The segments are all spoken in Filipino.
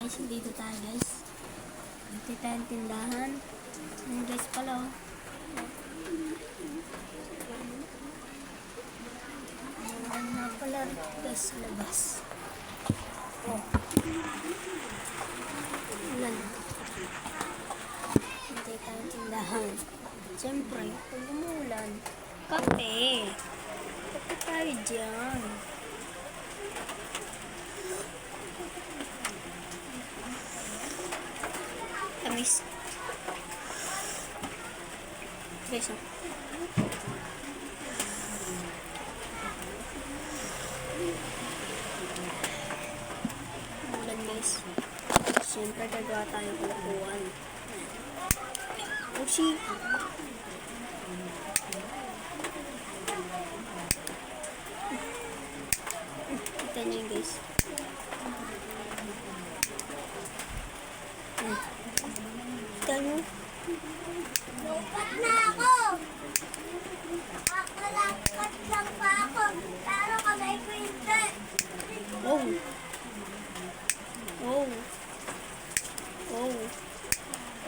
Guys, dito tayo guys. Dito tayong tindahan. Ayan guys pala oh. Ayan na pala guys sa labas. Oh. Ayan. Dito tayong tindahan. Siyempre, pag umulan, kape. Kape tayo dyan. Tamis. Guys, oh. Ulan guys. Siyempre gagawa tayo ng kulakuan. Ushi. Kita nyo yun guys. Kita nyo. Lupat na ako! Nakalakat lang pa ako. Pero kamay ko hindi. Oh. Oh. Oh.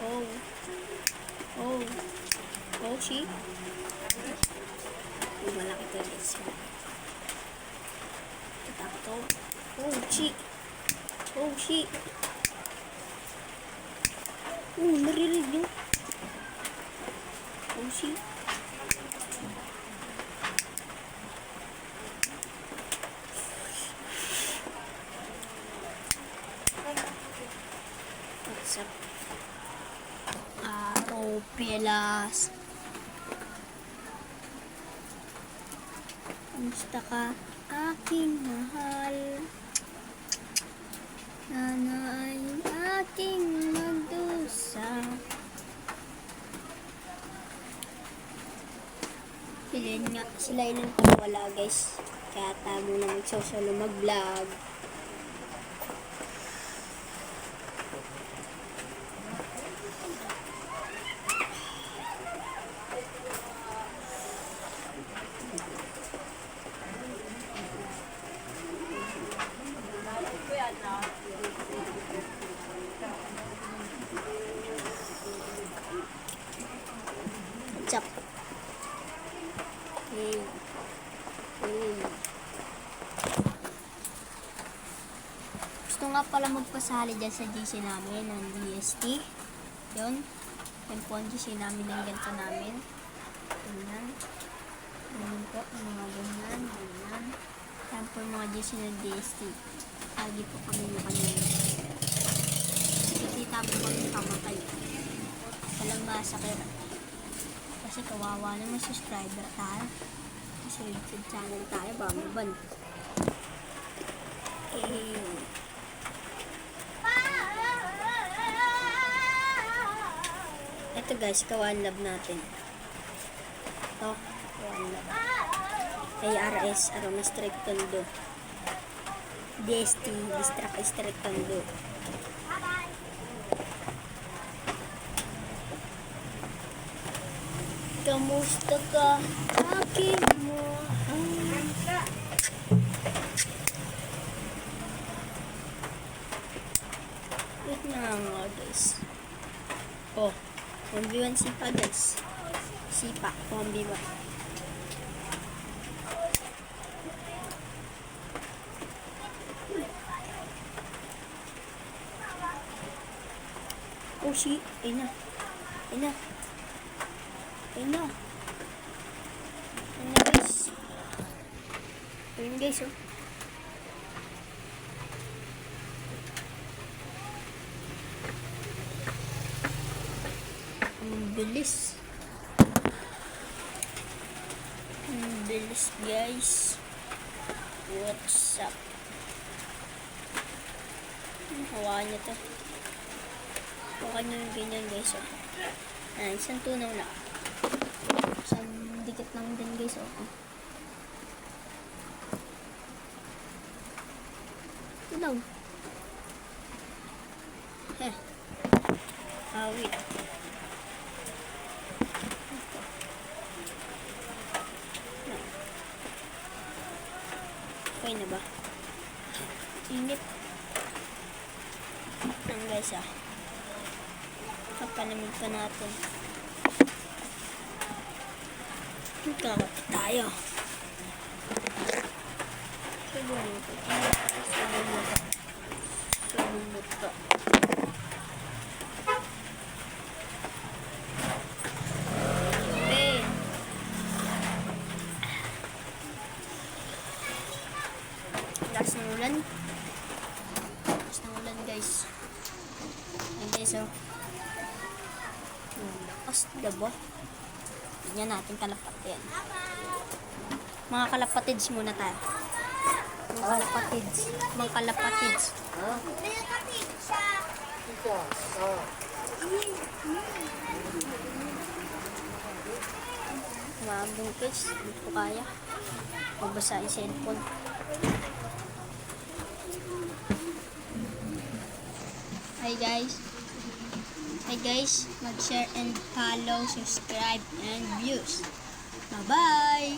Oh. Oh. Oh, she. Oh, malaki to guys. Ito. Oh, she. Oh, she. Oh, naririnig nyo. Oh, she. What's up? Pelas. Kamusta ka, aking mahal? Sana ay aking magdusa. Sila ilan pa wala guys. Kaya tayo muna magsosolo mag-vlog. Chop. Hey. Gusto nga pala magpasali dyan sa GC namin ng DST. Yun. Yan po ang GC namin ng ganito namin. Ganyan. Ganyan po. Mga ganyan. Ganyan. Yan po yung mga GC ng DST. Lagi po kami yung kanina. Kita po kami kamatay. Walang masakit. Kasi kawawa naman subscriber tayo. Kasi YouTube channel tayo, bamaban. Ito guys, kawan lab natin. Ito, kawan lab. ARS, Aroma Strike Tondo. DST, Distract Strike Tondo. Kamusta ka, aking mahal? Wait na nga guys. Oh, 1v1 sipa guys. Sipa, 1v1. Oh shit, ayun na. Ayun na. Ayun na. Ayun na guys. Ayun guys oh. Ang bilis. Ang bilis guys. What's up? Hawakan nyo to. Hawakan nyo yung ganyan guys oh. Isang tunaw na. Isang dikit lang din guys oh. Tunaw. Wait. Okay na ba? Init. Yan guys ah. Papalamig pa natin. Magkakapit tayo. Subumutot. Subumutot. Subumutot. Okay. Lakas ng ulan. Lakas ng ulan guys. Ayan guys oh. Lakas diba? Tignan natin kalapatin. Mga kalapatids muna tayo. Mga kalapatids. Mga kalapatids. May kapit siya. Maambong kids. Hindi ko kaya. Magbasa yung cellphone. Hi guys. Hi guys. Mag-share and follow, subscribe, and views. Bye-bye.